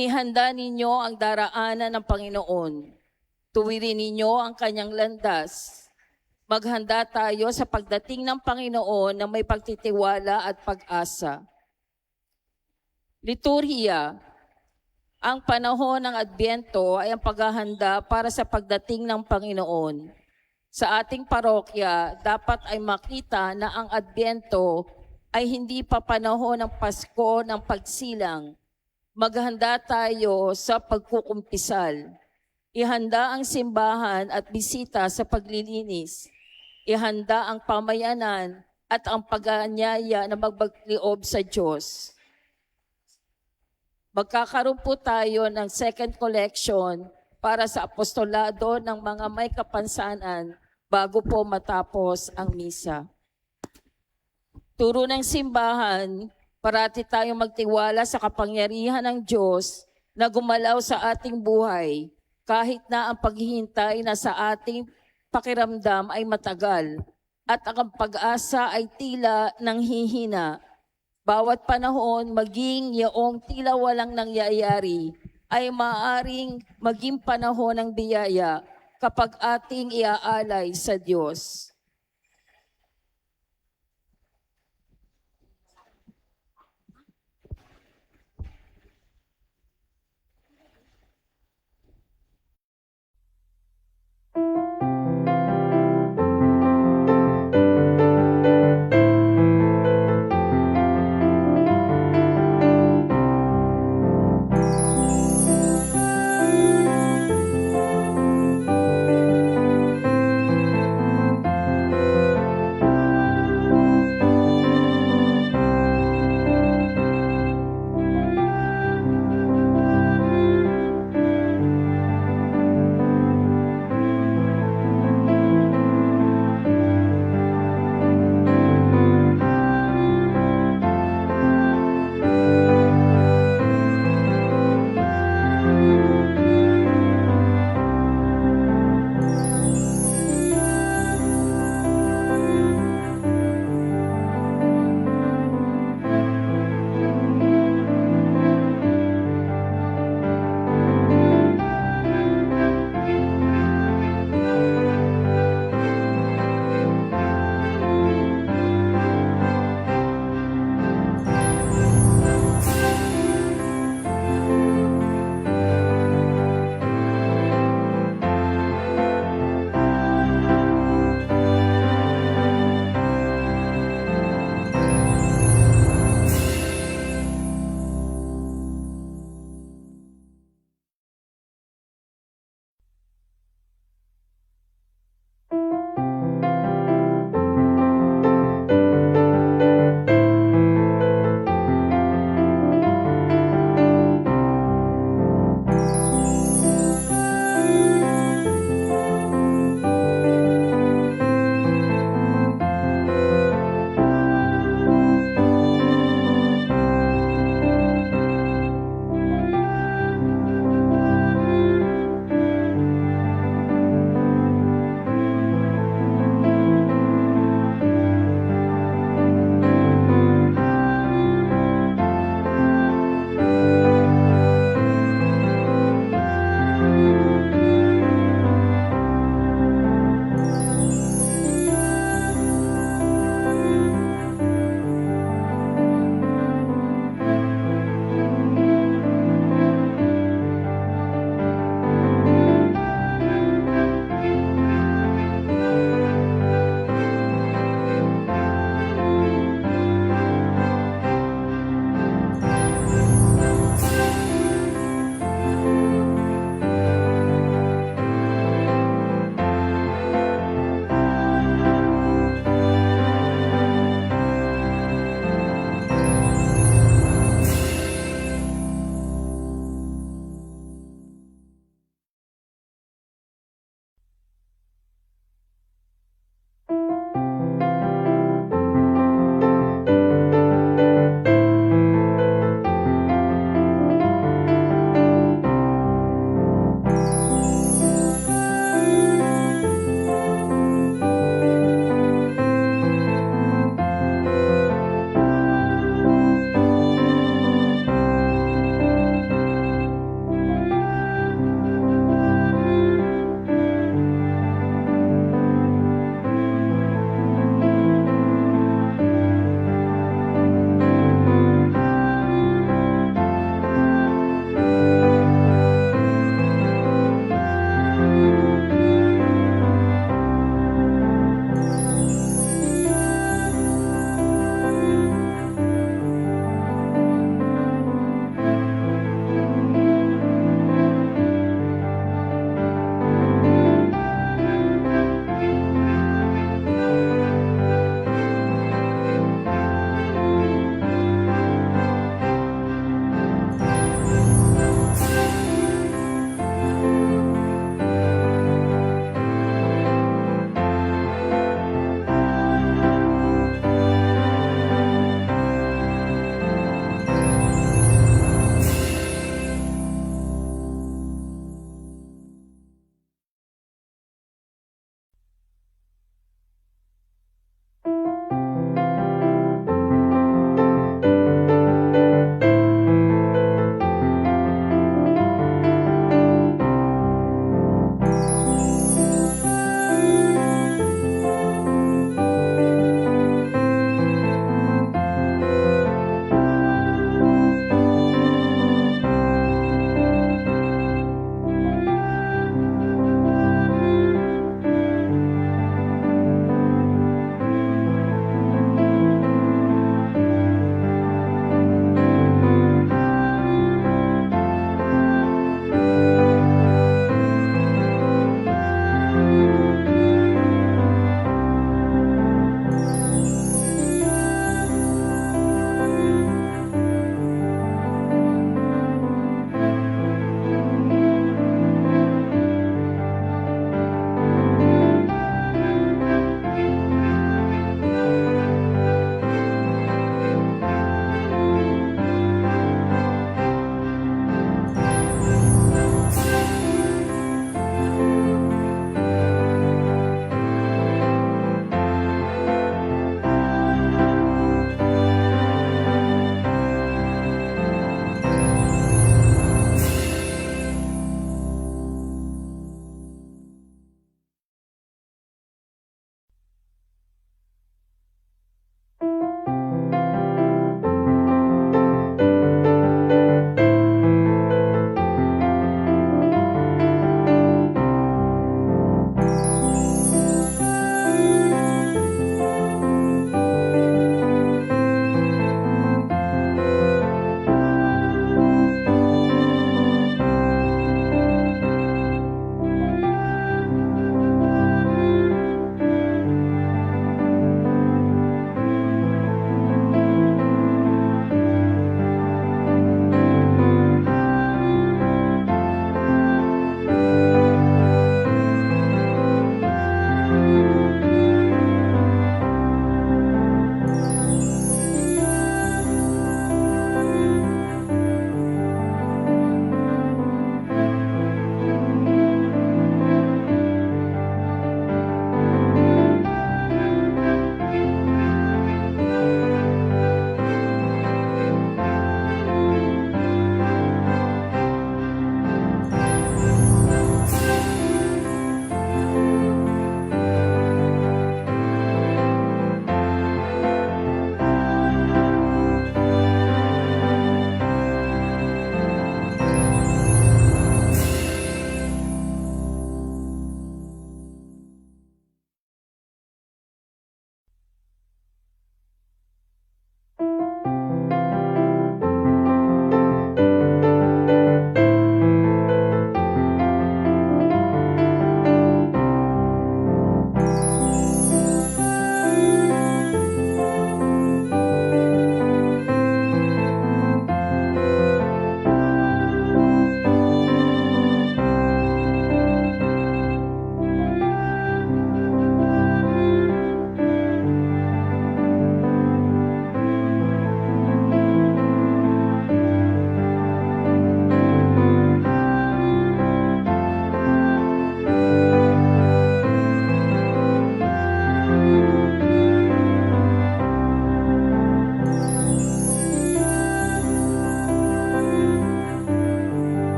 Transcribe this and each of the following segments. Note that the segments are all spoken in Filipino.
Inihanda ninyo ang daraanan ng Panginoon. Tuwirin ninyo ang kanyang landas. Maghanda tayo sa pagdating ng Panginoon na may pagtitiwala at pag-asa. Liturhiya. Ang panahon ng Adbyento ay ang paghahanda para sa pagdating ng Panginoon. Sa ating parokya, dapat ay makita na ang Adbyento ay hindi pa panahon ng Pasko ng pagsilang. Maghanda tayo sa pagkukumpisal. Ihanda ang simbahan at bisita sa paglilinis. Ihanda ang pamayanan at ang pag-aanyaya na magbagloob sa Diyos. Magkakaroon po tayo ng second collection para sa apostolado ng mga may kapansanan bago po matapos ang misa. Turo ng simbahan, parati tayong magtiwala sa kapangyarihan ng Diyos na gumalaw sa ating buhay kahit na ang paghihintay na sa ating pakiramdam ay matagal at ang pag-asa ay tila nanghihina. Bawat panahon, maging yaong tila walang nangyayari, ay maaaring maging panahon ng biyaya kapag ating iaalay sa Diyos.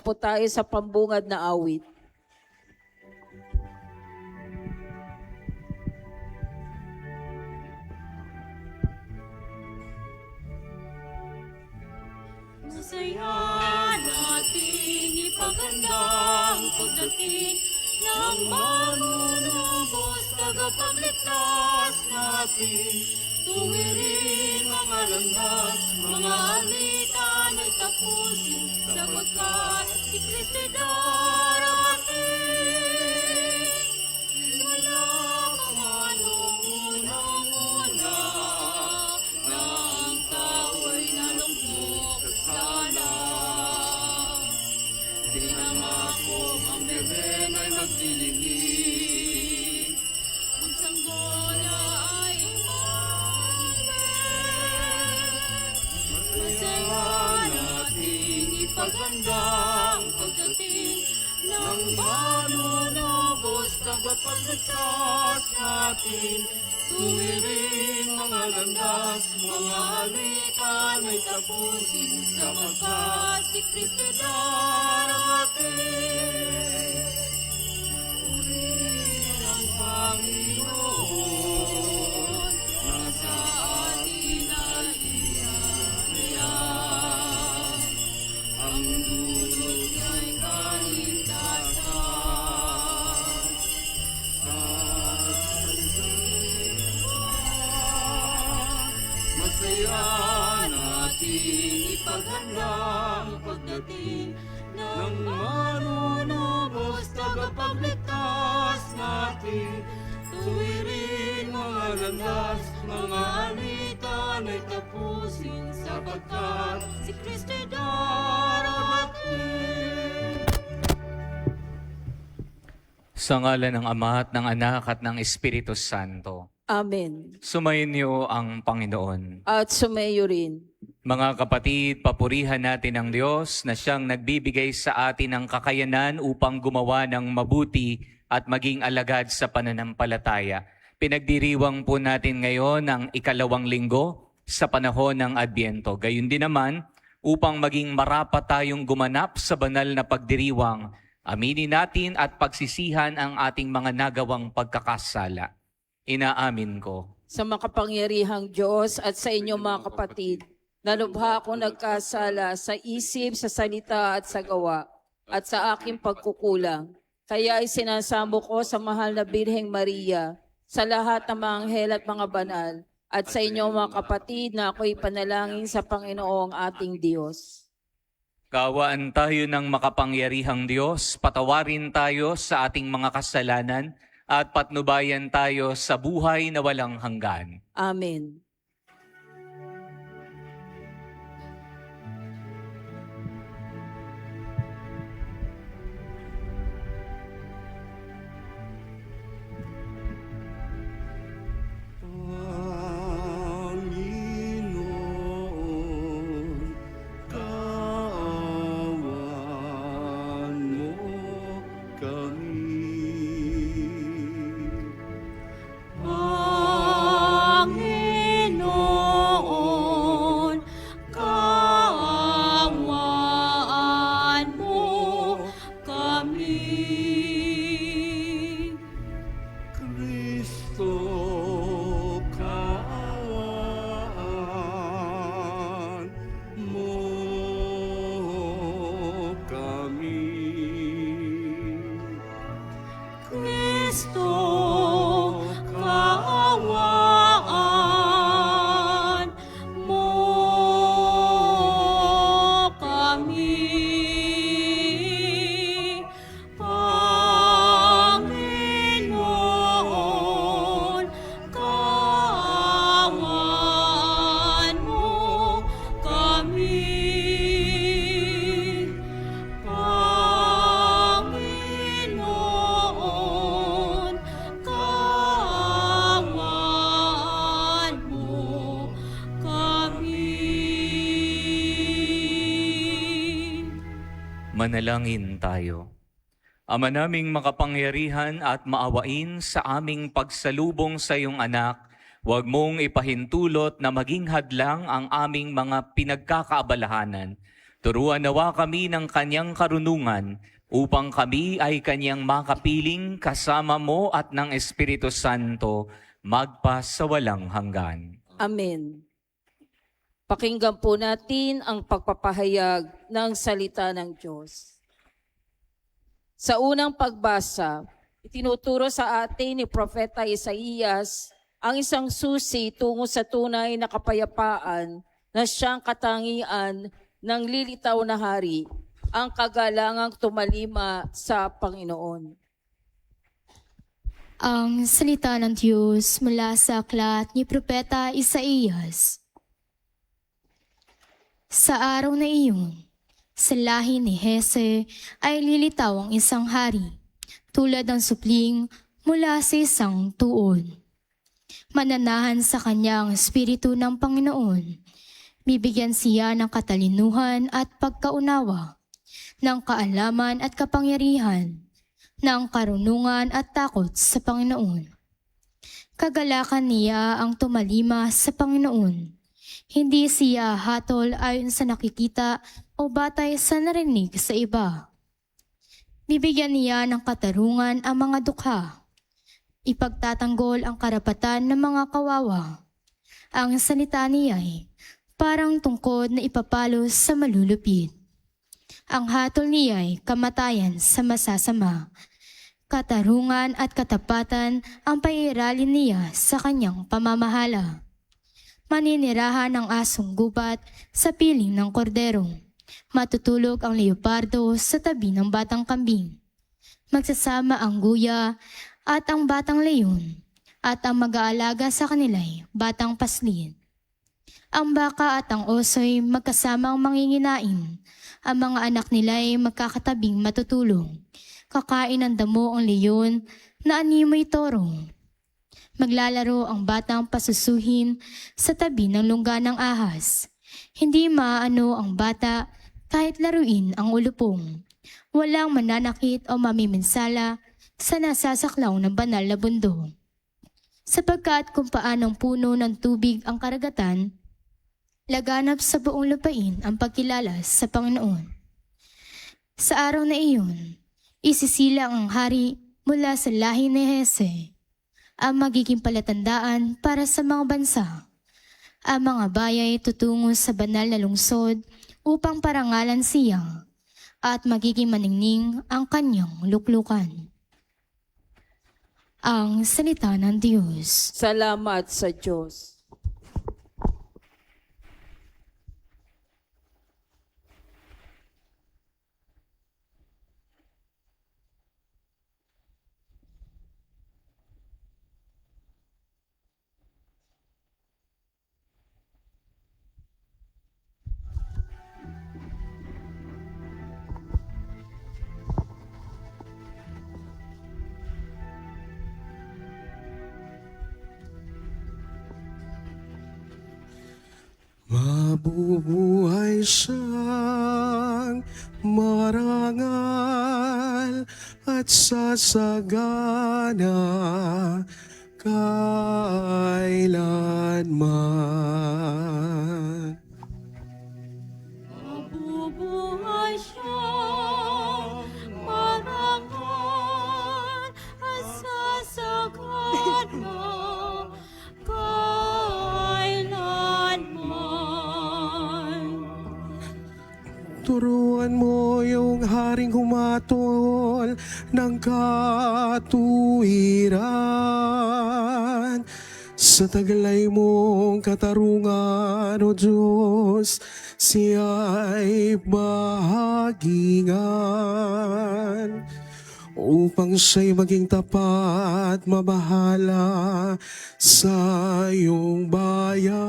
po tayo sa pambungad na awit. Masaya nating ipaghandang pagdating ng manunubos, tagapagligtas natin. Tuwirin mga landas, mga alitan ay tapusin, sapagkat si Kristo'y darating. Wala pa man noong unang-una, na ang tao'y nalungkot at sala. Dinamako ang beben ay magdilingin, ang sanggol ay Emmanuel. Masaya nating ipaghandang pagdating ng manunubos, tagapagligtas natin. Tuwirin mga landas, mga alitan ay tapusin, sapagkat si Kristo'y darating. Purihin ang Panginoon, nasa atin ay iyan. Ang dulot ay kaligtasan. Masaya nating ipaghandang pagdating ng manunubos, tagapagligtas natin. Tuwirin mga landas, mga alitan ay tapusin, sapagkat si Kristo'y darating. Sa ngalan ng Ama at ng Anak at ng Espiritu Santo. Amen. Sumayin niyo ang Panginoon. At sumayo rin. Mga kapatid, papurihan natin ang Diyos na siyang nagbibigay sa atin ng kakayanan upang gumawa ng mabuti at maging alagad sa pananampalataya. Pinagdiriwang po natin ngayon ang ikalawang linggo sa panahon ng Adbyento. Gayun din naman, upang maging marapat tayong gumanap sa banal na pagdiriwang, aminin natin at pagsisihan ang ating mga nagawang pagkakasala. Inaamin ko. Sa makapangyarihang Diyos at sa inyong mga kapatid, nalubha akong nagkasala sa isip, sa salita at sa gawa, at sa aking pagkukulang. Kaya ay sinasamo ko sa mahal na Birheng Maria, sa lahat ng mga anghel at mga banal, at sa inyong mga kapatid na ako'y panalangin sa Panginoong ating Diyos. Kawaan tayo ng makapangyarihang Diyos, patawarin tayo sa ating mga kasalanan, at patnubayan tayo sa buhay na walang hanggan. Amen. Panginoon, kaawaan mo kami. Panginoon, kaawaan mo kami. Kristo, kaawaan mo kami. Kristo, kaawaan mo kami. Panginoon, kaawaan mo kami. Panginoon, kaawaan mo kami. Manalangin tayo. Ama naming makapangyarihan at maawain sa aming pagsalubong sa iyong anak, huwag mong ipahintulot na maging hadlang ang aming mga pinagkakaabalahanan. Turuan nawa kami ng kanyang karunungan upang kami ay kanyang makapiling kasama mo at ng Espiritu Santo magpa sa walang hanggan. Amen. Pakinggan po natin ang pagpapahayag ng salita ng Diyos. Sa unang pagbasa, itinuturo sa atin ni Propeta Isaías ang isang susi tungo sa tunay na kapayapaan na siyang katangian ng lilitaw na hari, ang kagalangang tumalima sa Panginoon. Ang salita ng Diyos mula sa aklat ni Propeta Isaías. Sa araw na iyon, sa lahi ni Hese ay lilitaw ang isang hari, tulad ng supling mula sa isang tuon. Mananahan sa kanya ang Espiritu ng Panginoon. Bibigyan siya ng katalinuhan at pagkaunawa, ng kaalaman at kapangyarihan, ng karunungan at takot sa Panginoon. Kagalakan niya ang tumalima sa Panginoon. Hindi siya hatol ayon sa nakikita o batay sa narinig sa iba. Bibigyan niya ng katarungan ang mga dukha. Ipagtatanggol ang karapatan ng mga kawawa. Ang salita niya ay parang tungkod na ipapalo sa malulupit. Ang hatol niya ay kamatayan sa masasama. Katarungan at katapatan ang paiiralin niya sa kanyang pamamahala. Maninirahan ng asong gubat sa piling ng kordero. Matutulog ang leopardo sa tabi ng batang kambing. Magsasama ang guya at ang batang leon, at ang mag-aalaga sa kanila'y batang paslin. Ang baka at ang oso'y magkasamang manginginain. Ang mga anak nila'y magkakatabing matutulong. Kakain ng damo ang leon na animoy toro. Maglalaro ang batang pasusuhin sa tabi ng lungga ng ahas. Hindi maano ang bata kahit laruin ang ulupong. Walang mananakit o mamiminsala sa nasasaklaw ng banal na bundok. Sapagkat kung paanong puno ng tubig ang karagatan, laganap sa buong lupain ang pagkilala sa Panginoon. Sa araw na iyon, isisilang ang hari mula sa lahi ni Hese, ang magiging palatandaan para sa mga bansa. Ang mga bayay tutungo sa banal na lungsod upang parangalan siya, at magiging maningning ang kanyang luklukan. Ang salita ng Diyos. Salamat sa Diyos. Mabubuhay siyang marangal at sasagana kailanman. Mabubuhay siyang marangal at sasagana kailanman. Turuan mo yung haring humatol ng katuwiran. Sa taglay mong katarungan, O Diyos, siya'y bahagingan. Upang siya'y maging tapat, mamahala sa iyong bayan.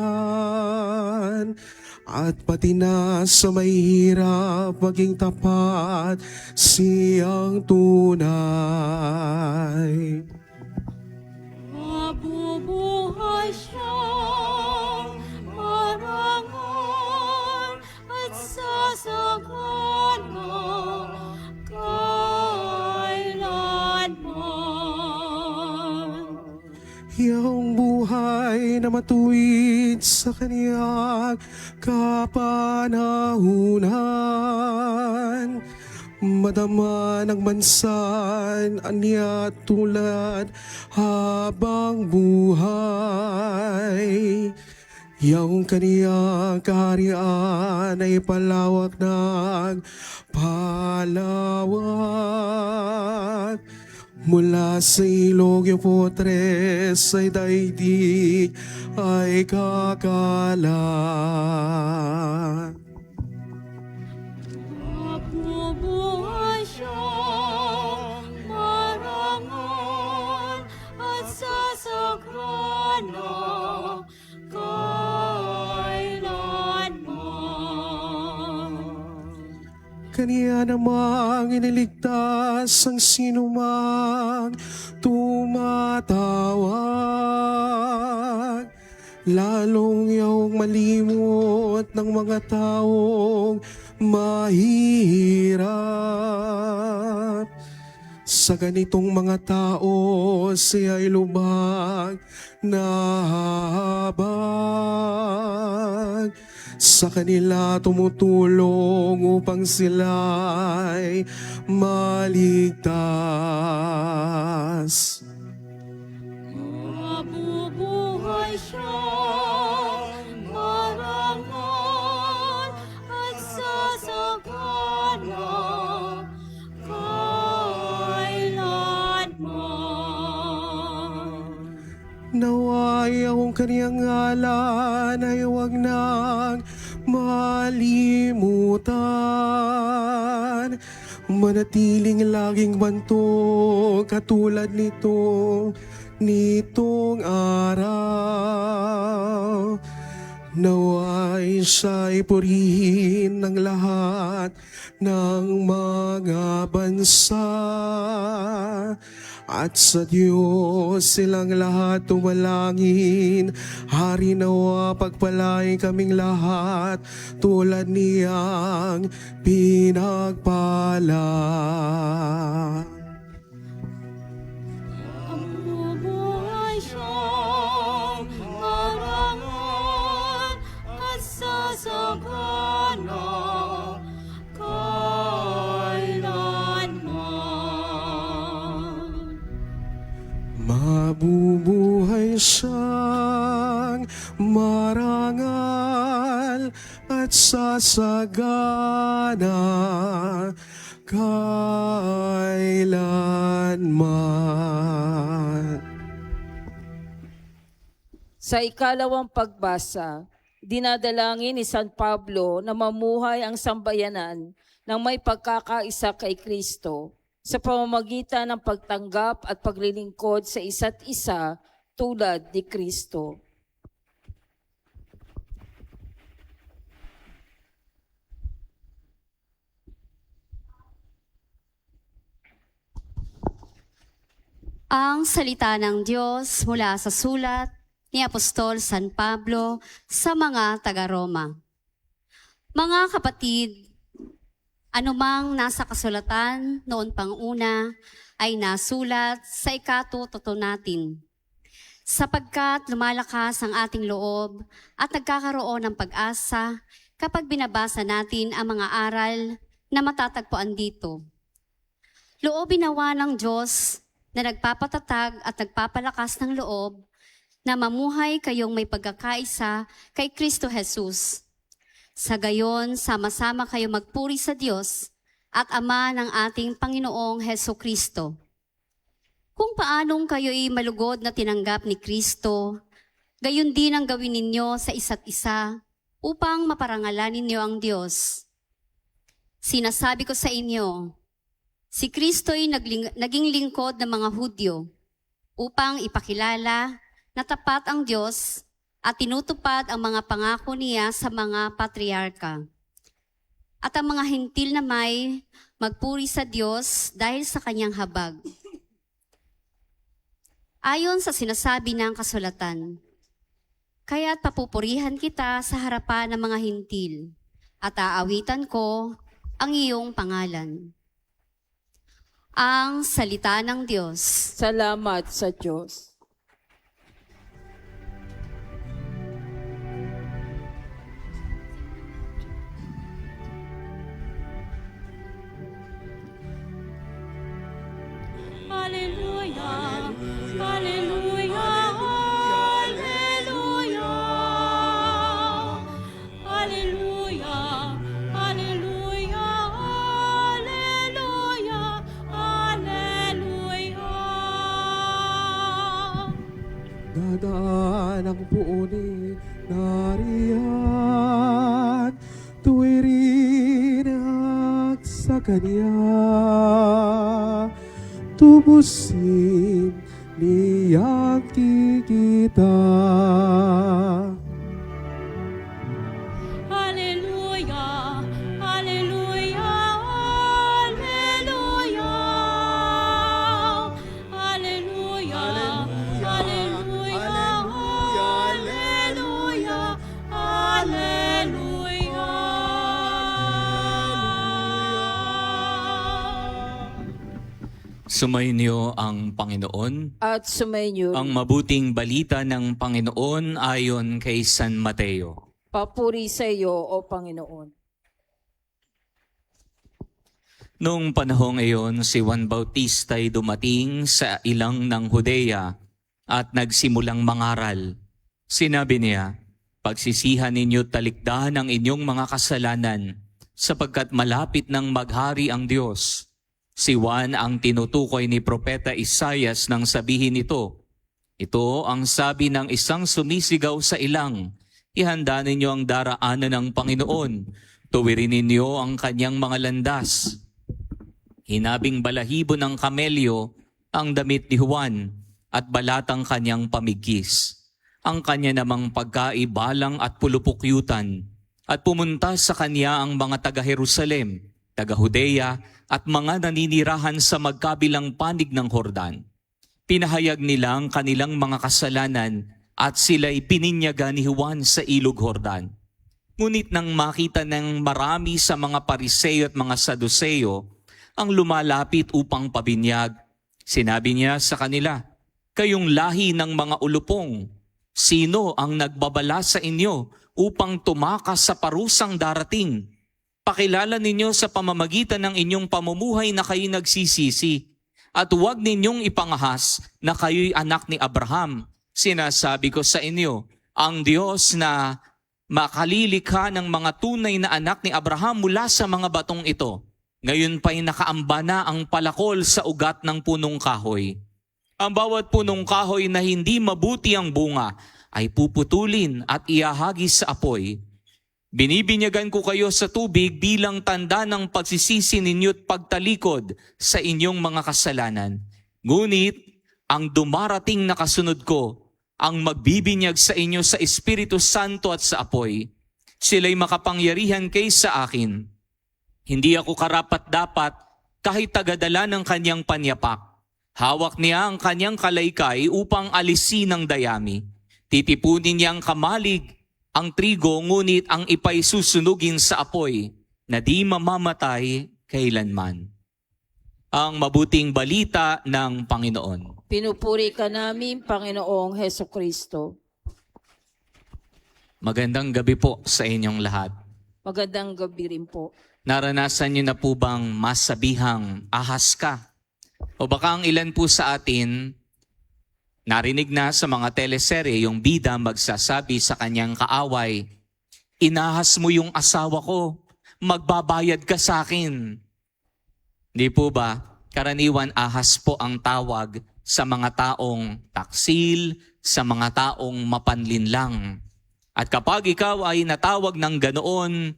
At pati na sa may hirap, maging tapat siyang tunay. Mabubuhay siyang marangal at sasagana kailanman. Iyong buhay buhay na matuwid sa kaniyang kapanahunan. Madama ng mansan, anya tulad habang buhay. Yung kaniyang kaharian ay palawak ng palawak. Mula sa ilog yung potres ay daigdig ay kakalat. Mabubuhay siyang marangal at sasagana kailanman. Kaniya namang iniligtas ang sinumang tumatawag. Lalong iyong malimot ng mga taong mahirap. Sa ganitong mga tao, siya'y lubag na habag. Sa kanila tumutulong upang sila'y maligtas. Mabubuhay siyang marangal at sasagana kailanman. Naway ang kaniyang ngalan ay huwag nang malimutan. Manatiling laging bantog katulad nitong araw. Naway siya'y purihin ng lahat ng mga bansa. At sa Diyos silang lahat tumalangin. Hari nawa pagpalain kaming lahat tulad niyang pinagpala. Mabubuhay siyang marangal at sasagana kailanman. Mabubuhay siyang marangal at sasagana kailanman. Sa ikalawang pagbasa, dinadalangin ni San Pablo na mamuhay ang sambayanan ng may pagkakaisa kay Kristo sa pamamagitan ng pagtanggap at paglilingkod sa isa't isa tulad ni Kristo. Ang salita ng Diyos mula sa sulat ni Apostol San Pablo sa mga taga-Roma. Mga kapatid, anumang nasa kasulatan noon pang una ay nasulat sa ikatututo natin. Sapagkat lumalakas ang ating loob at nagkakaroon ng pag-asa kapag binabasa natin ang mga aral na matatagpuan dito. Loobin nawa ng Diyos na nagpapatatag at nagpapalakas ng loob na mamuhay kayong may pagkakaisa kay Kristo Jesus. Sa gayon, sama-sama kayo magpuri sa Diyos at Ama ng ating Panginoong Hesukristo. Kung paanong kayo'y malugod na tinanggap ni Kristo, gayon din ang gawin ninyo sa isa't isa upang maparangalan ninyo ang Diyos. Sinasabi ko sa inyo, si Kristo'y naging lingkod ng mga Hudyo upang ipakilala na tapat ang Diyos at tinutupad ang mga pangako niya sa mga patriarka. At ang mga Hentil na may magpuri sa Diyos dahil sa kanyang habag. Ayon sa sinasabi ng kasulatan, kaya't papupurihan kita sa harapan ng mga Hentil at aawitan ko ang iyong pangalan. Ang salita ng Diyos. Salamat sa Diyos. Hallelujah, hallelujah. Hallelujah, hallelujah, hallelujah, hallelujah. Dadaan ang puunin nariyan, tuwirin sa Kanya, tubusin niyang kikita. Hallelujah, hallelujah, hallelujah. Hallelujah, hallelujah, hallelujah, hallelujah. Sumainyo ang Panginoon. At sumainyo. Ang mabuting balita ng Panginoon ayon kay San Mateo. Papuri sa iyo, O Panginoon. Noong panahong iyon, si Juan Bautista ay dumating sa ilang ng Judea at nagsimulang mangaral. Sinabi niya, pagsisihan ninyo talikdan ang inyong mga kasalanan sapagkat malapit nang maghari ang Diyos. Si Juan ang tinutukoy ni Propeta Isaias nang sabihin ito. Ito ang sabi ng isang sumisigaw sa ilang, ihanda ninyo ang daraanan ng Panginoon, tuwirin ninyo ang kanyang mga landas. Hinabing balahibo ng kamelyo ang damit ni Juan at balatang kanyang pamigkis. Ang kanya namang pagkaibalang at pulupukyutan at pumunta sa kanya ang mga taga-Jerusalem, taga-Judea at mga naninirahan sa magkabilang panig ng Jordan. Pinahayag nila ang kanilang mga kasalanan at sila'y pininyagan ni Juan sa ilog Jordan. Ngunit nang makita ng marami sa mga Pariseo at mga Saduceo ang lumalapit upang pabinyag, sinabi niya sa kanila, kayong lahi ng mga ulupong, sino ang nagbabala sa inyo upang tumakas sa parusang darating? Pakilala ninyo sa pamamagitan ng inyong pamumuhay na kayo nagsisisi at huwag ninyong ipangahas na kayo'y anak ni Abraham. Sinasabi ko sa inyo, ang Diyos na makalilikha ng mga tunay na anak ni Abraham mula sa mga batong ito, ngayon pa'y nakaamba na ang palakol sa ugat ng punong kahoy. Ang bawat punong kahoy na hindi mabuti ang bunga ay puputulin at iahagis sa apoy. Binibinyagan ko kayo sa tubig bilang tanda ng pagsisisi ninyo't pagtalikod sa inyong mga kasalanan. Ngunit ang dumarating na kasunod ko ang magbibinyag sa inyo sa Espiritu Santo at sa apoy. Sila'y makapangyarihan kaysa akin. Hindi ako karapat-dapat kahit tagadala ng kanyang panyapak. Hawak niya ang kanyang kalaykay upang alisin ang dayami. Titipunin niya ang kamalig, ang trigo, ngunit ang ipay susunugin sa apoy na di mamamatay kailanman. Ang mabuting balita ng Panginoon. Pinupuri ka namin, Panginoong Heso Kristo. Magandang gabi po sa inyong lahat. Magandang gabi rin po. Naranasan niyo na po bang masabihang ahas ka? O baka ang ilan po sa atin, narinig na sa mga teleserye yung bida magsasabi sa kanyang kaaway, inahas mo yung asawa ko, magbabayad ka sa akin. Di po ba? Karaniwan ahas po ang tawag sa mga taong taksil, sa mga taong mapanlinlang. At kapag ikaw ay natawag ng ganoon,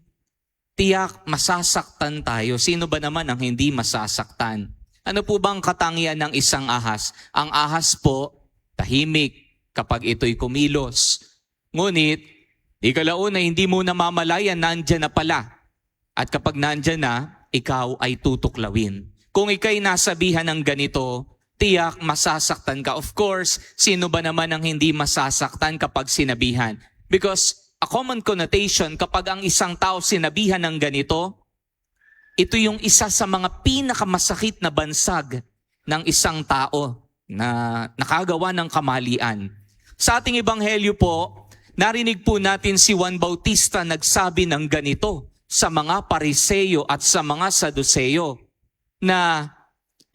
tiyak masasaktan tayo. Sino ba naman ang hindi masasaktan? Ano po bang katangian ng isang ahas? Ang ahas po, tahimik kapag ito'y kumilos. Ngunit, di kalaon na hindi mo namamalayan, nandyan na pala. At kapag nandyan na, ikaw ay tutuklawin. Kung ikaw'y nasabihan ng ganito, tiyak masasaktan ka. Of course, sino ba naman ang hindi masasaktan kapag sinabihan? Because a common connotation kapag ang isang tao sinabihan ng ganito, ito yung isa sa mga pinakamasakit na bansag ng isang tao na nakagawa ng kamalian. Sa ating ebanghelyo po, narinig po natin si Juan Bautista nagsabi ng ganito sa mga Pariseo at sa mga Saduceo na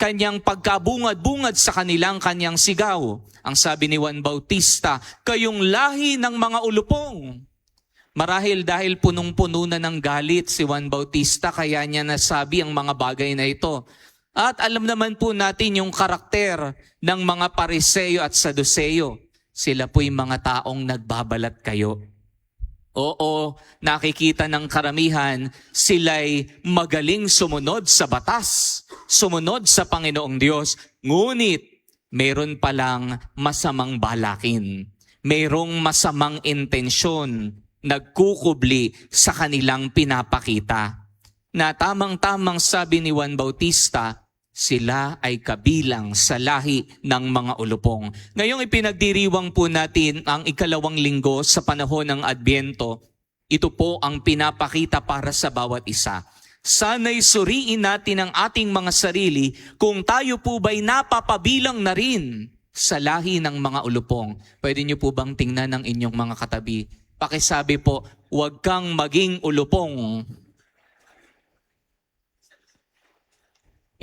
kanyang pagkabungad-bungad sa kanyang sigaw. Ang sabi ni Juan Bautista, kayong lahi ng mga ulupong. Marahil dahil punong-puno na ng galit si Juan Bautista, kaya niya nasabi ang mga bagay na ito. At alam naman po natin yung karakter ng mga Pariseo at Saduceo. Sila po'y mga taong nagbabalat kayo. Oo, nakikita ng karamihan, sila'y magaling sumunod sa batas, sumunod sa Panginoong Diyos. Ngunit, meron palang masamang balakin. Mayroong masamang intensyon, nagkukubli sa kanilang pinapakita. Na tamang-tamang sabi ni Juan Bautista, sila ay kabilang sa lahi ng mga ulupong. Ngayong ipinagdiriwang po natin ang ikalawang linggo sa panahon ng Adbyento. Ito po ang pinapakita para sa bawat isa. Sana'y suriin natin ang ating mga sarili kung tayo po ba'y napapabilang na rin sa lahi ng mga ulupong. Pwede niyo po bang tingnan ang inyong mga katabi? Pakisabi po, huwag kang maging ulupong.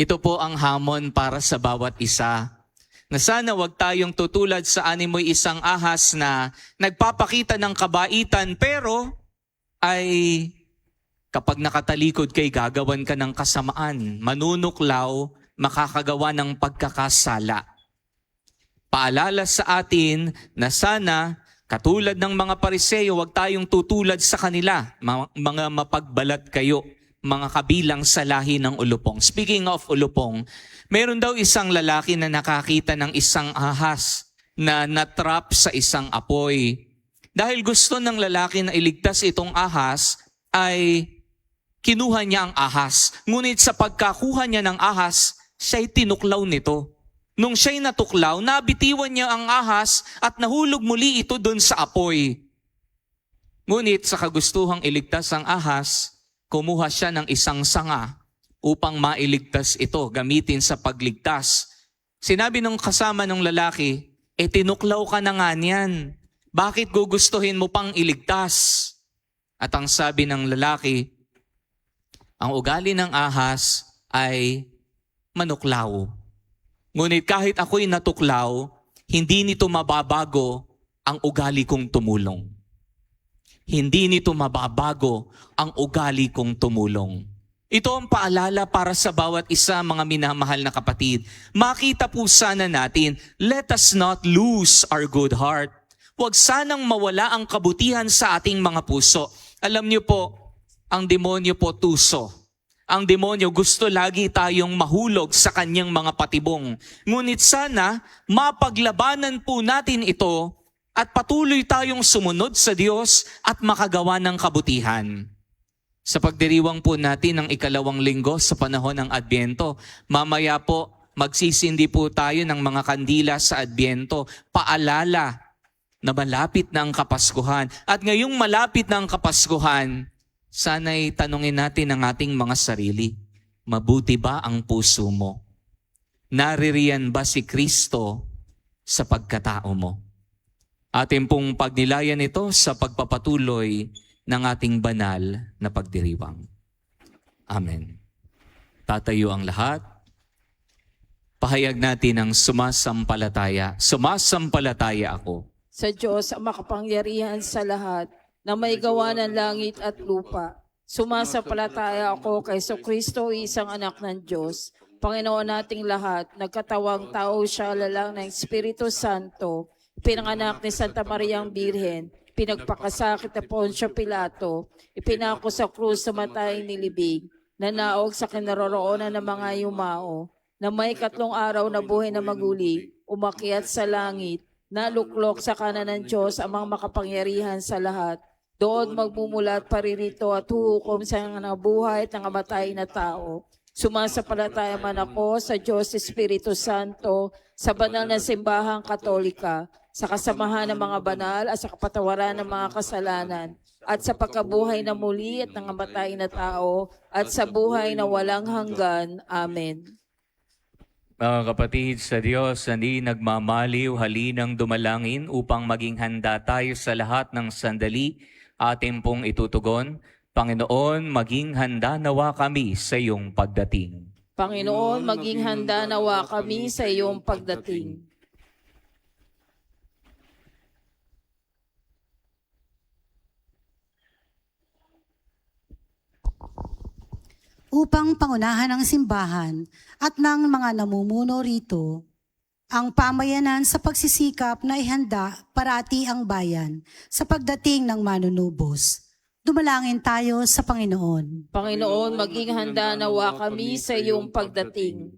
Ito po ang hamon para sa bawat isa. Na sana wag tayong tutulad sa animoy isang ahas na nagpapakita ng kabaitan pero ay kapag nakatalikod kay gagawan ka ng kasamaan, manunuklaw, makakagawa ng pagkakasala. Paalala sa atin na sana katulad ng mga Pariseo, wag tayong tutulad sa kanila, mga mapagbalat kayo. Mga kabilang sa lahi ng ulupong. Speaking of ulupong, meron daw isang lalaki na nakakita ng isang ahas na natrap sa isang apoy. Dahil gusto ng lalaki na iligtas itong ahas, ay kinuha niya ang ahas. Ngunit sa pagkakuha niya ng ahas, siya'y tinuklaw nito. Nung siya'y natuklaw, nabitiwan niya ang ahas at nahulog muli ito doon sa apoy. Ngunit sa kagustuhang iligtas ang ahas, kumuha siya ng isang sanga upang mailigtas ito, gamitin sa pagligtas. Sinabi nung kasama ng lalaki, tinuklaw ka na nga niyan. Bakit gugustuhin mo pang iligtas? At ang sabi ng lalaki, ang ugali ng ahas ay manuklaw. Ngunit kahit ako'y natuklaw, hindi nito mababago ang ugali kong tumulong. Hindi nito mababago ang ugali kong tumulong. Ito ang paalala para sa bawat isa, mga minamahal na kapatid. Makita po sana natin, let us not lose our good heart. Huwag sanang mawala ang kabutihan sa ating mga puso. Alam niyo po, ang demonyo po tuso. Ang demonyo gusto lagi tayong mahulog sa kanyang mga patibong. Ngunit sana mapaglabanan po natin ito at patuloy tayong sumunod sa Diyos at makagawa ng kabutihan. Sa pagdiriwang po natin ng ikalawang linggo sa panahon ng Adbyento, mamaya po magsisindi po tayo ng mga kandila sa Adbyento. Paalala na malapit na ang Kapaskuhan. At ngayong malapit na ang Kapaskuhan, sana'y tanungin natin ang ating mga sarili, mabuti ba ang puso mo? Naririyan ba si Kristo sa pagkatao mo? Atin pong pagnilayan ito sa pagpapatuloy ng ating banal na pagdiriwang. Amen. Tatayo ang lahat. Pahayag natin ang sumasampalataya. Sumasampalataya ako Sa Diyos ang makapangyarihan sa lahat, na may gawa ng langit at lupa. Sumasampalataya ako kay Kristo, isang anak ng Diyos, Panginoon nating lahat, nagkatawang tao siya lalang ng Espiritu Santo, pinanganak ni Santa Mariang Birhen, pinagpakasakit na Poncio Pilato, ipinako sa krus sa matay nilibig, nanaog sa kinaroroonan ng mga yumao, na may 3 araw na buhay na maguli, umakyat sa langit, naluklok sa kanan ng Diyos amang makapangyarihan sa lahat. Doon magmumulat paririto at huhukom sa nabuhay at nangamatay na tao. Sumasampalataya man ako sa Diyos Espiritu Santo, sa banal na simbahang Katolika, sa kasamahan ng mga banal at sa kapatawaran ng mga kasalanan, at sa pagkabuhay na muli at nangamatay na tao, at sa buhay na walang hanggan. Amen. Mga kapatid sa Diyos, hindi nagmamaliw, halinang dumalangin upang maging handa tayo sa lahat ng sandali ating pong itutugon. Panginoon, maging handa nawa kami sa iyong pagdating. Panginoon, maging handa nawa kami sa iyong pagdating. Upang pangunahan ng simbahan at ng mga namumuno rito, ang pamayanan sa pagsisikap na ihanda parati ang bayan sa pagdating ng manunubos. Dumalangin tayo sa Panginoon. Panginoon, maging handa nawa kami sa iyong pagdating.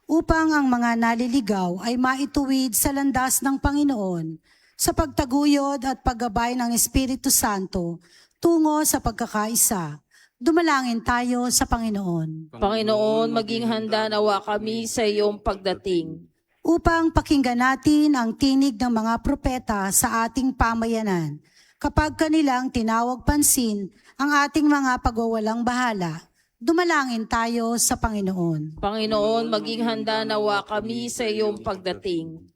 Upang ang mga naliligaw ay maituwid sa landas ng Panginoon sa pagtaguyod at paggabay ng Espiritu Santo tungo sa pagkakaisa. Dumalangin tayo sa Panginoon. Panginoon, maging handa nawa kami sa iyong pagdating. Upang pakinggan natin ang tinig ng mga propeta sa ating pamayanan, kapag kanilang tinawag pansin ang ating mga pagwawalang bahala, dumalangin tayo sa Panginoon. Panginoon, maging handa nawa kami sa iyong pagdating.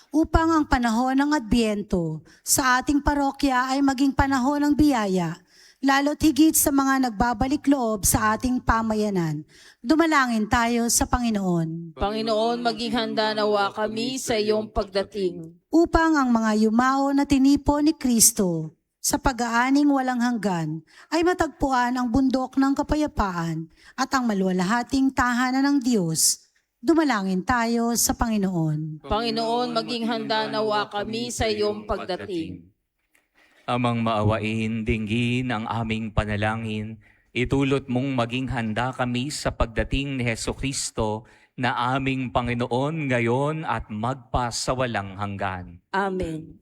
Upang ang panahon ng Adbyento sa ating parokya ay maging panahon ng biyaya, lalo't higit sa mga nagbabalik loob sa ating pamayanan, dumalangin tayo sa Panginoon. Panginoon, maging handa nawa kami sa iyong pagdating. Upang ang mga yumao na tinipo ni Kristo sa pag-aaning walang hanggan ay matagpuan ang bundok ng kapayapaan at ang maluwalhating tahanan ng Diyos, dumalangin tayo sa Panginoon. Panginoon, maging handa nawa kami sa iyong pagdating. Amang maawain, dinggin ang aming panalangin, itulot mong maging handa kami sa pagdating ni Hesukristo na aming Panginoon ngayon at magpasawalang hanggan. Amen.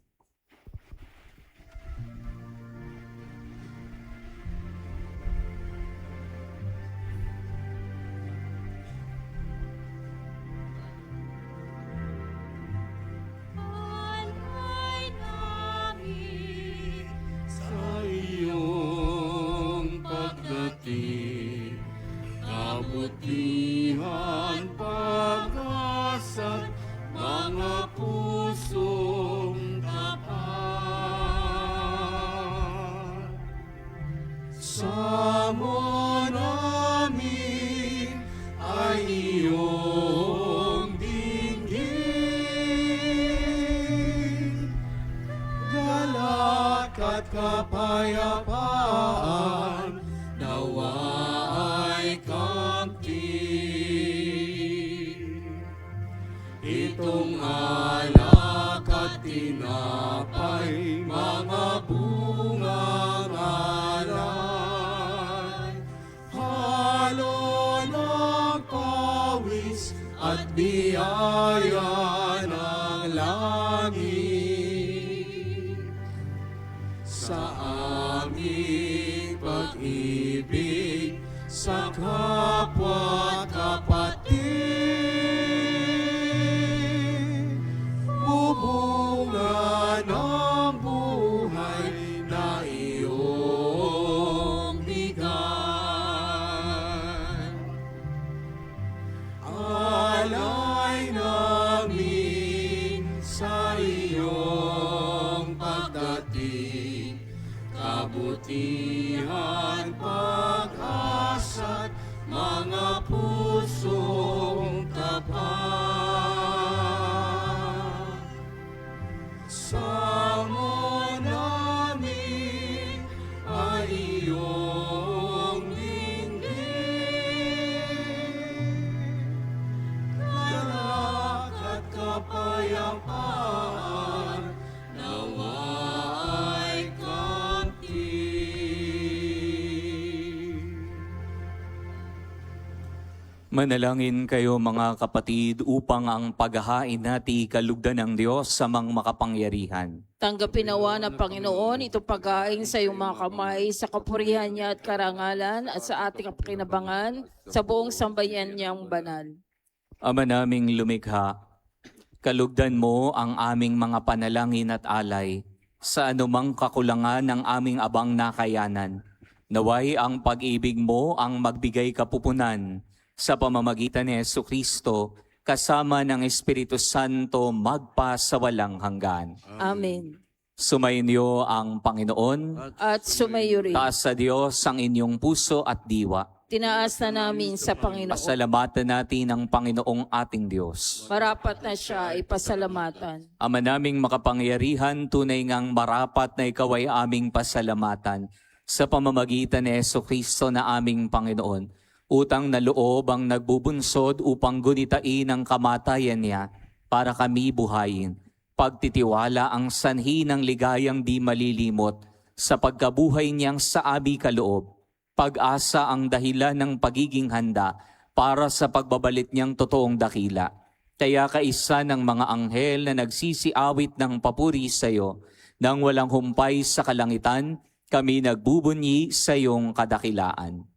Alay namin Sa iyong pagdating, kabutihan, pag-asa, mga pusong tapat. Samo namin ay iyong dinggin, galak at kapayapaan, nawa ay kamtin. Itong alak at tinapay, mga bungang alay, halo ng pawis at biyaya ng langit. Sa aming pag-ibig sa kapwa kapatid, bubunga ng buhay na iyong bigay. Alay namin sa iyong pagdating, kabutihan, pag-asa't mga pusong tapat. Samo namin ay iyong dinggin, galak at kapayapaan, nawa ay kamtin. Manalangin kayo mga kapatid upang ang paghahain nati kalugdan ng Diyos sa mga makapangyarihan. Tanggapin nawa ng Panginoon ito pagkain sa iyong mga kamay sa kapurihan niya at karangalan at sa ating kapakinabangan sa buong sambayan niyang banal. Ama naming lumikha, kalugdan mo ang aming mga panalangin at alay sa anumang kakulangan ng aming abang nakayanan. Naway ang pag-ibig mo ang magbigay kapupunan sa pamamagitan ni Hesukristo kasama ng Espiritu Santo magpasawalang hanggan. Amen. Sumainyo ang Panginoon, At sumayo rin. taas sa Diyos ang inyong puso at diwa. tinaas na namin sa Panginoon. Pasalamatan natin ang Panginoong ating Diyos. Marapat na siya ipasalamatan. Ama naming makapangyarihan, tunay ngang marapat na ikaw ay aming pasalamatan sa pamamagitan ni Jesucristo na aming Panginoon. Utang na loob ang nagbubunsod upang gunitain ang kamatayan niya para kami buhayin. Pagtitiwala ang sanhi ng ligayang di malilimot sa pagkabuhay niyang sa abi kaloob. Pag-asa ang dahilan ng pagiging handa para sa pagbabalik niyang totoong dakila. Kaya kaisa ng mga anghel na nagsisiawit ng papuri sa iyo, nang walang humpay sa kalangitan, kami nagbubunyi sa iyong kadakilaan.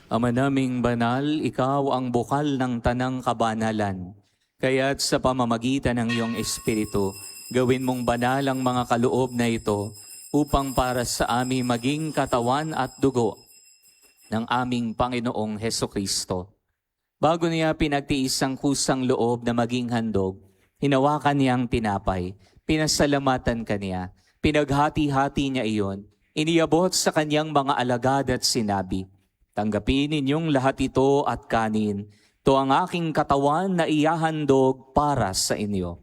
Ama naming banal, ikaw ang bukal ng tanang kabanalan. Kaya't sa pamamagitan ng iyong Espiritu, gawin mong banal ang mga kaloob na ito upang para sa amin maging katawan at dugo ng aming Panginoong Hesukristo. Bago niya pinagtiis ang kusang loob na maging handog, hinawakan niya ang tinapay, pinasalamatan kaniya, pinaghati-hati niya iyon, iniabot sa kanyang mga alagad at sinabi, "Tanggapin ninyong lahat ito at kanin. Ito ang aking katawan na ihahandog para sa inyo."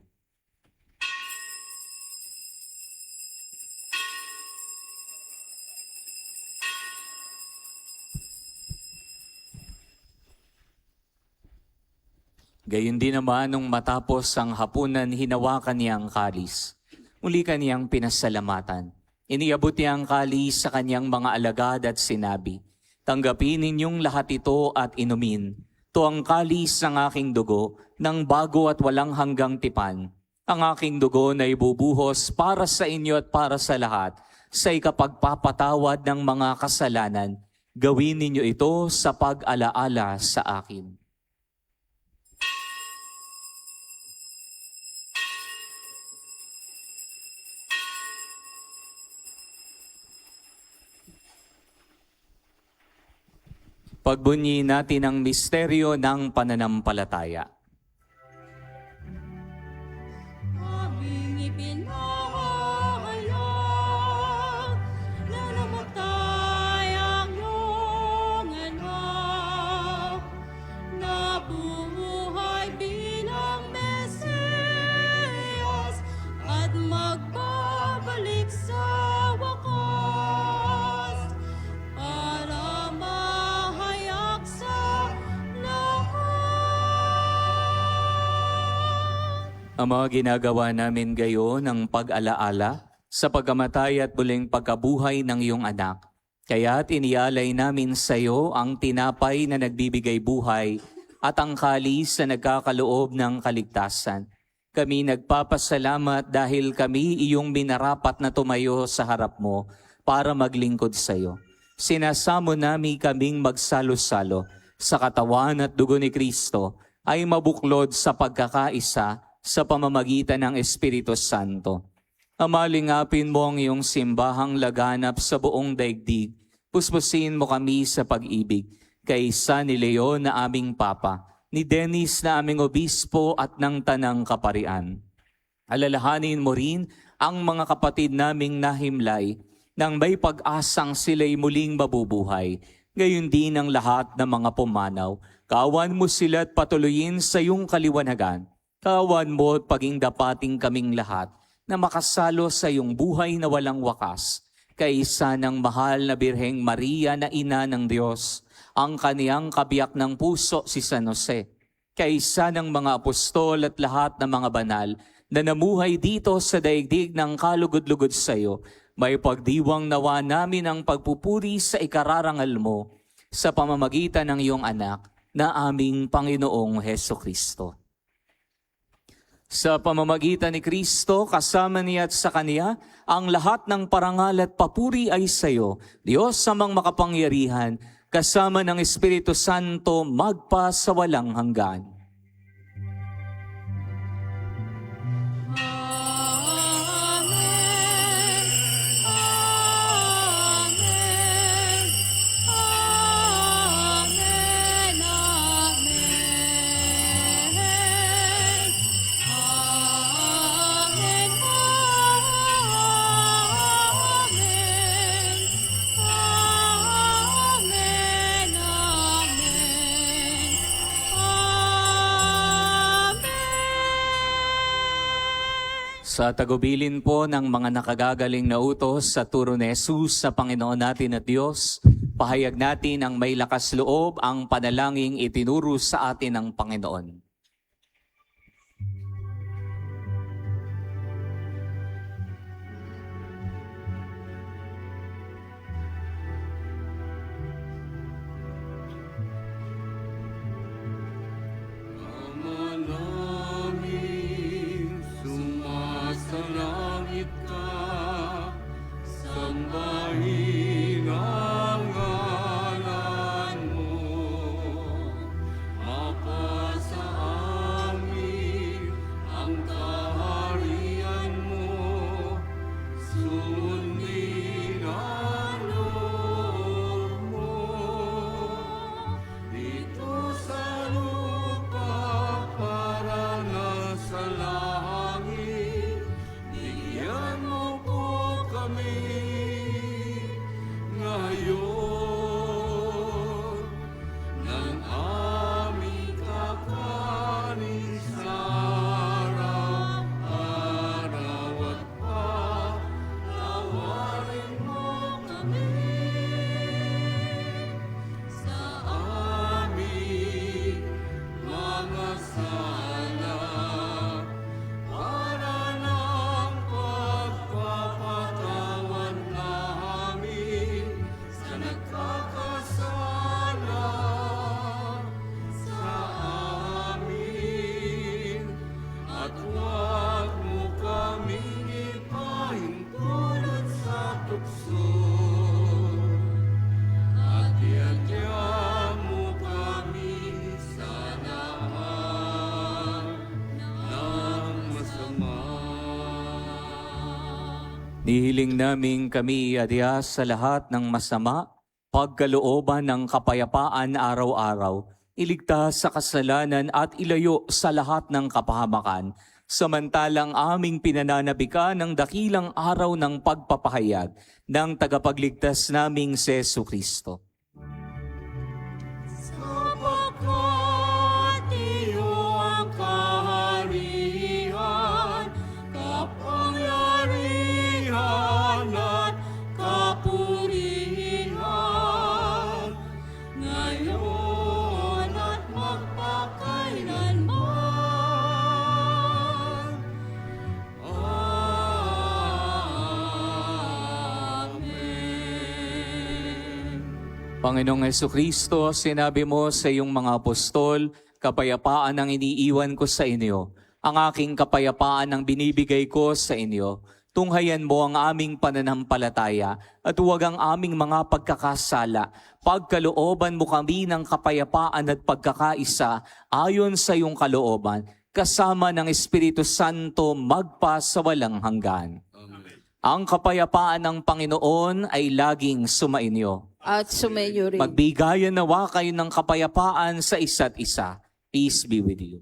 Gayun din naman nung matapos ang hapunan, hinawakan niya ang kalis. Muli kaniyang pinasalamatan. Iniabot niya ang kalis sa kanyang mga alagad at sinabi, "Tanggapin ninyong lahat ito at inumin. Ito ang kalis ng aking dugo, ng bago at walang hanggang tipan. Ang aking dugo na ibubuhos para sa inyo at para sa lahat, sa ikapagpapatawad ng mga kasalanan. Gawin ninyo ito sa pag-alaala sa akin." Pagbunyi natin ang misteryo ng pananampalataya. Aming ipinahayag na namatay ang iyong anak, na buhay bilang Mesiyas at magbabalik sa wakas para mahayag sa lahat. Ang mga ginagawa namin gayon ng pag-alaala sa pagkamatay at muling pagkabuhay ng iyong anak. Kaya't inialay namin sa iyo ang tinapay na nagbibigay buhay at ang kalis na nagkakaloob ng kaligtasan. Kami nagpapasalamat dahil kami iyong minarapat na tumayo sa harap mo para maglingkod sa iyo. Sinasamo namin kaming magsalo-salo sa katawan at dugo ni Kristo ay mabuklod sa pagkakaisa sa pamamagitan ng Espiritu Santo. Amalingapin mo ang iyong simbahang laganap sa buong daigdig. Puspusin mo kami sa pag-ibig. Kaisa ni Leon na aming Papa, ni Dennis na aming Obispo at ng Tanang Kaparian. Alalahanin mo rin ang mga kapatid naming nahimlay nang may pag-asang sila'y muling mabubuhay. Gayon din ang lahat ng mga pumanaw. Kawan mo sila at patuloyin sa iyong kaliwanagan. Kawan mo at paging dapating kaming lahat na makasalo sa iyong buhay na walang wakas, kaisa ng mahal na Birheng Maria na ina ng Diyos, ang kaniyang kabiyak ng puso si San Jose, kaisa ng mga apostol at lahat ng mga banal na namuhay dito sa daigdig ng kalugod-lugod sa iyo, may pagdiwang nawa namin ang pagpupuri sa ikararangal mo sa pamamagitan ng iyong anak na aming Panginoong Heso Kristo. Sa pamamagitan ni Kristo, kasama niya at sa Kaniya, ang lahat ng parangal at papuri ay sa iyo, Diyos amang makapangyarihan, kasama ng Espiritu Santo, magpa sa walang hanggan. Sa tagubilin po ng mga nakagagaling na utos sa turo ni Jesus sa Panginoon natin at Diyos, pahayag natin ang may lakas loob ang panalangin itinuro sa atin ng Panginoon. Sumasalangit ka, sambahin ang ngalan mo. Mapasa amin ang kaharian mo, sundin ang loob mo. Dito sa lupa para na sa langit, bigyan mo po kami ngayon ng aming kakanin sa araw-araw at patawarin mo kami sa aming mga sala para ng pagpapatawad namin sa nagkakasala sa amin, at huwag mo kaming ipahintulot sa tukso, at iadya mo kami sa lahat ng masama. Nihiling namin kami iadya sa lahat ng masama, pagkalooban ng kapayapaan araw-araw, iligtas sa kasalanan at ilayo sa lahat ng kapahamakan, samantalang aming pinananabikan ng dakilang araw ng pagpapahayag ng tagapagligtas naming si Jesucristo. Sapagkat iyo ang kaharian, kapangyarihan at kapurihan, ngayon at magpakailanman. Amen. Panginoong Jesucristo, sinabi mo sa iyong mga apostol, kapayapaan ang iniiwan ko sa inyo. Ang aking kapayapaan ang binibigay ko sa inyo. Tunghayan mo ang aming pananampalataya at huwag ang aming mga pagkakasala. Pagkalooban mo kami ng kapayapaan at pagkakaisa ayon sa iyong kalooban, kasama ng Espiritu Santo magpa sa walang hanggan. Ang kapayapaan ng Panginoon ay laging sumainyo. At sumayo rin. Magbigayan nawa kayo ng kapayapaan sa isa't isa. Peace be with you.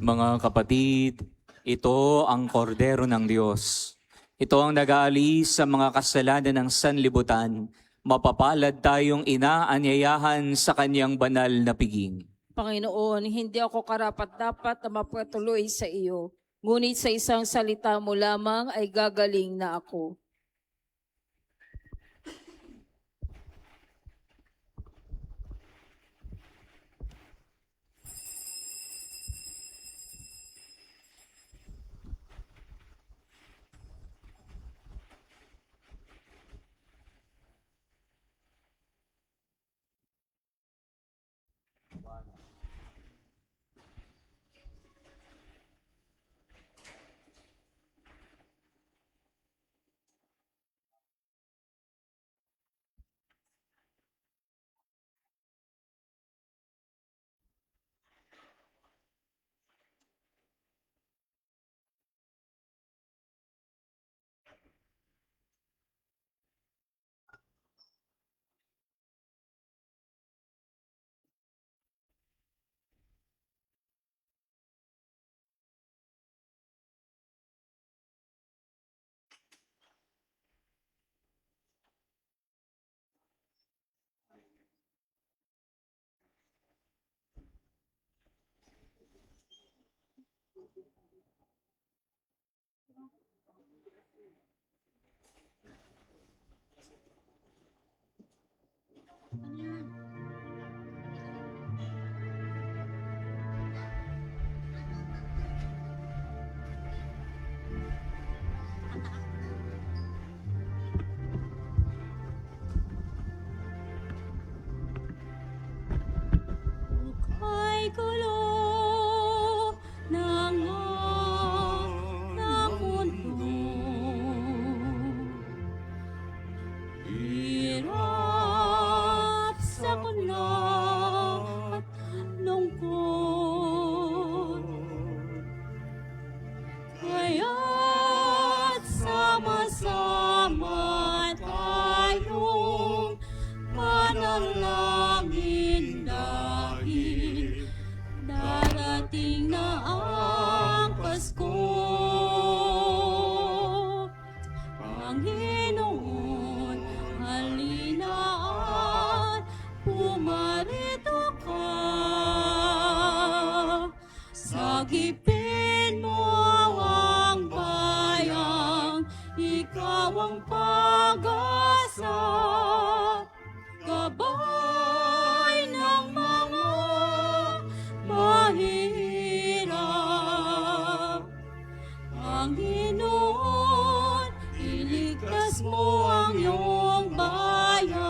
Mga kapatid, ito ang kordero ng Diyos. Ito ang nag-aalis sa mga kasalanan ng sanlibutan. Mapapalad tayong inaanyayahan sa kanyang banal na piging. Panginoon, hindi ako karapat-dapat na mapatuloy sa iyo. Ngunit sa isang salita mo lamang ay gagaling na ako. Ay gulo ng mundo, hirap sa kunat lungkot, kaya't sama-sama tayong manalangin dahil darating na ang Pasko. Panginoon, halina at pumarito ka. Sagipin mo ang bayang, ikaw ang pag-asa. Gabay ng mga mahirap. Panginoon, iligtas mo ang iyong bayan.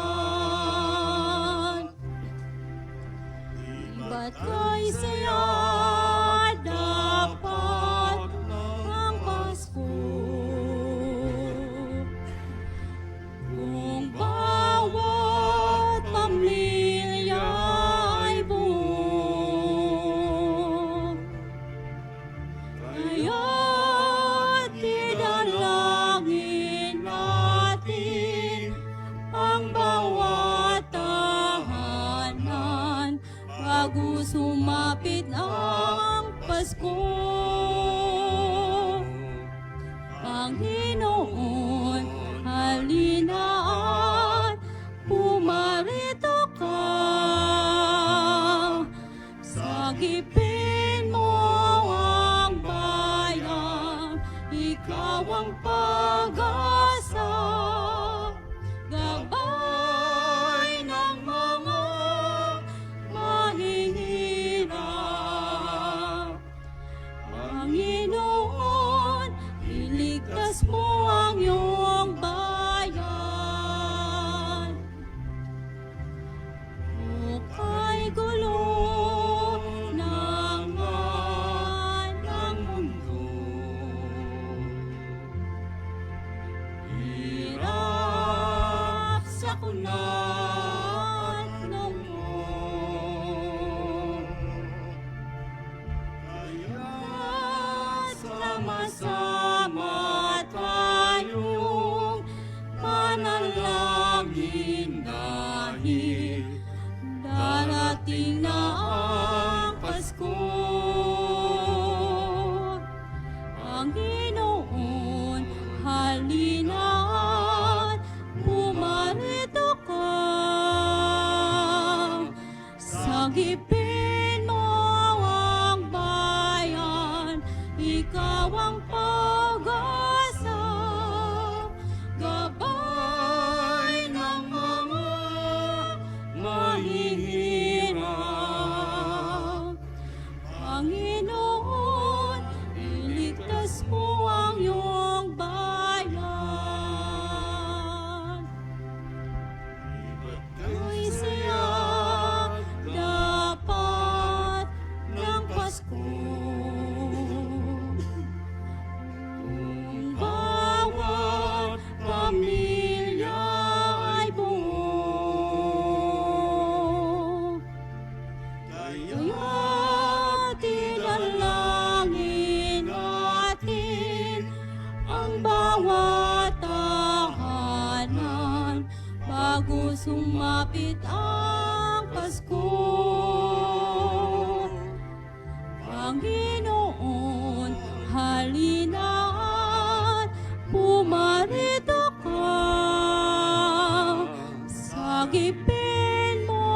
Iba't kay saya dapat ang Pasko. Kung bawat pamilya ay buo, kaya't idalangin natin ang bawat tahanan bago sumapit ang Pasko. Panginoon, halina at pumarito ka. Sagipin mo ang bayan, ikaw ang pag-asa. Gabay ng mga mahihirap. Panginoon, iligtas mo ang iyong bayan. O kay gulo ng mundo, hirap sa kunat lungkot, kaya't sama-sama tayong manalangin dahil darating na ang Pasko. Sagipin mo ang bayan, ikaw ang pag-asa, gabay ng mga mahihirap. Panginoon, iligtas mo ang iyong bayan. Ito'y siya dapat ng Pasko. Kung bawat pamilya ay buo, kaya tinalangin natin ang bawat tahanan bago sumapit ang Pasko. Panginoon, halina at pumarito ka. Sagipin mo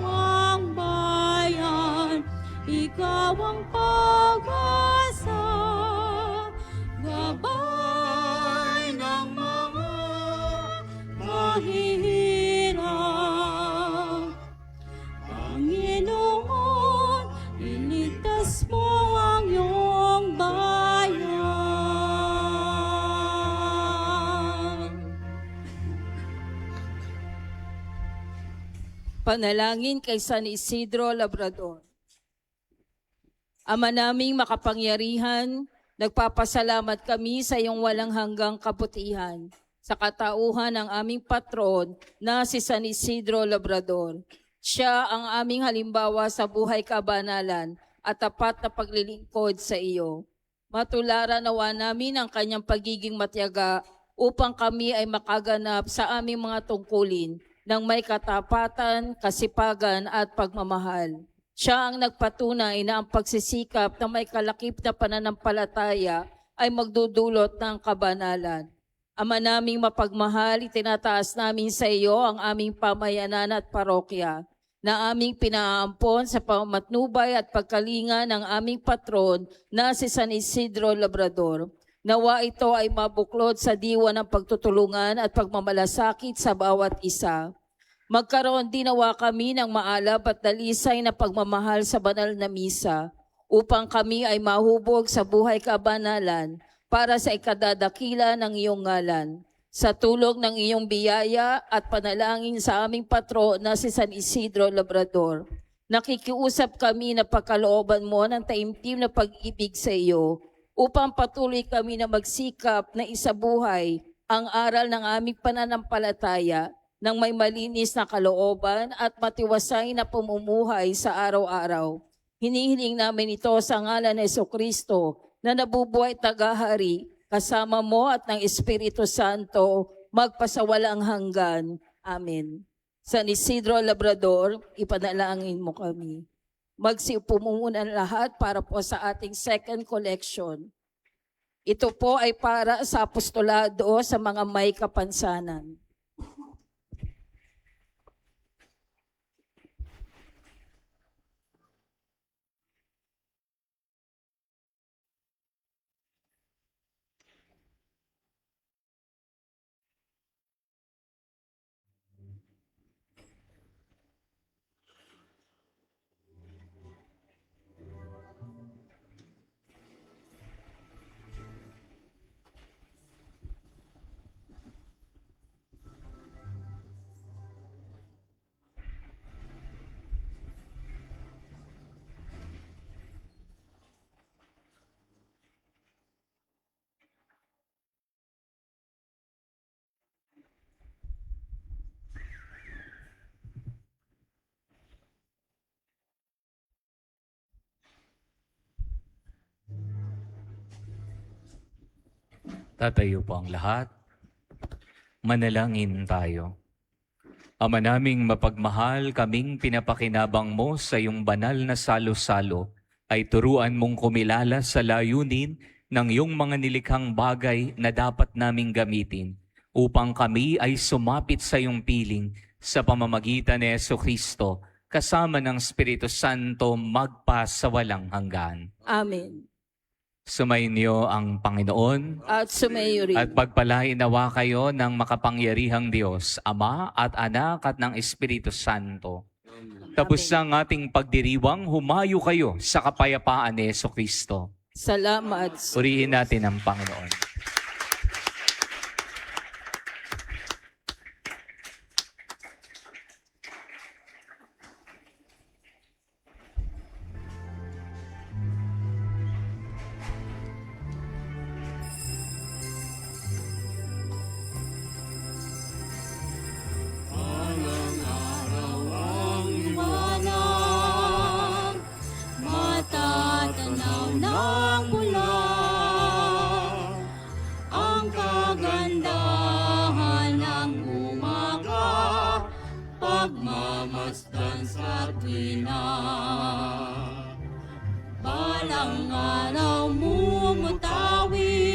ang bayan, ikaw ang pag-asa, gabay ng mga mahihirap. Panginoon, iligtas mo ang iyong bayan. Panalangin kay San Isidro Labrador. Ama naming makapangyarihan, nagpapasalamat kami sa iyong walang hanggang kabutihan sa katauhan ng aming patron na si San Isidro Labrador. Siya ang aming halimbawa sa buhay kabanalan at tapat na paglilingkod sa iyo. Matularan nawa namin ang kanyang pagiging matyaga upang kami ay makaganap sa aming mga tungkulin ng may katapatan, kasipagan at pagmamahal. Siya ang nagpatunay na ang pagsisikap na may kalakip na pananampalataya ay magdudulot ng kabanalan. Ama naming mapagmahal, itinataas namin sa iyo ang aming pamayanan at parokya na aming pinaampon sa pamatnubay at pagkalinga ng aming patron na si San Isidro Labrador. Nawa ito ay mabuklod sa diwa ng pagtutulungan at pagmamalasakit sa bawat isa. Magkaroon din nawa kami ng maalab at dalisay na pagmamahal sa banal na misa upang kami ay mahubog sa buhay kabanalan para sa ikadadakila ng iyong ngalan. Sa tulong ng iyong biyaya at panalangin sa aming patron na si San Isidro Labrador, nakikiusap kami na pagkalooban mo ng taimtim na pag-ibig sa iyo upang patuloy kami na magsikap na isabuhay ang aral ng aming pananampalataya ng may malinis na kalooban at matiwasay na pamumuhay sa araw-araw. Hinihiling namin ito sa ngalan ni Jesucristo na nabubuhay tagahari kasama mo at ng Espiritu Santo magpasawalang hanggan. Amen. San Isidro Labrador, ipanalangin mo kami. Magsiupo muna lahat para po sa ating second collection. Ito po ay para sa apostolado sa mga may kapansanan. Tatayo po ang lahat. Manalangin tayo. Ama naming mapagmahal, kaming pinapakinabang mo sa iyong banal na salo-salo, ay turuan mong kumilala sa layunin ng iyong mga nilikhang bagay na dapat naming gamitin upang kami ay sumapit sa iyong piling sa pamamagitan ni Jesucristo kasama ng Espiritu Santo magpa sa walang hanggan. Amen. Sumainyo ang Panginoon At sumayo rin. at pagpalain nawa kayo ng makapangyarihang Diyos, Ama at Anak at ng Espiritu Santo. Tapos ang ating pagdiriwang, humayo kayo sa kapayapaan ni Jesucristo. Salamat. Purihin natin ang Panginoon. liwanag, matatanaw ng pula, ang kagandahan ng umaga, pagmamasdan sa tuwina. Balang araw mumutawi,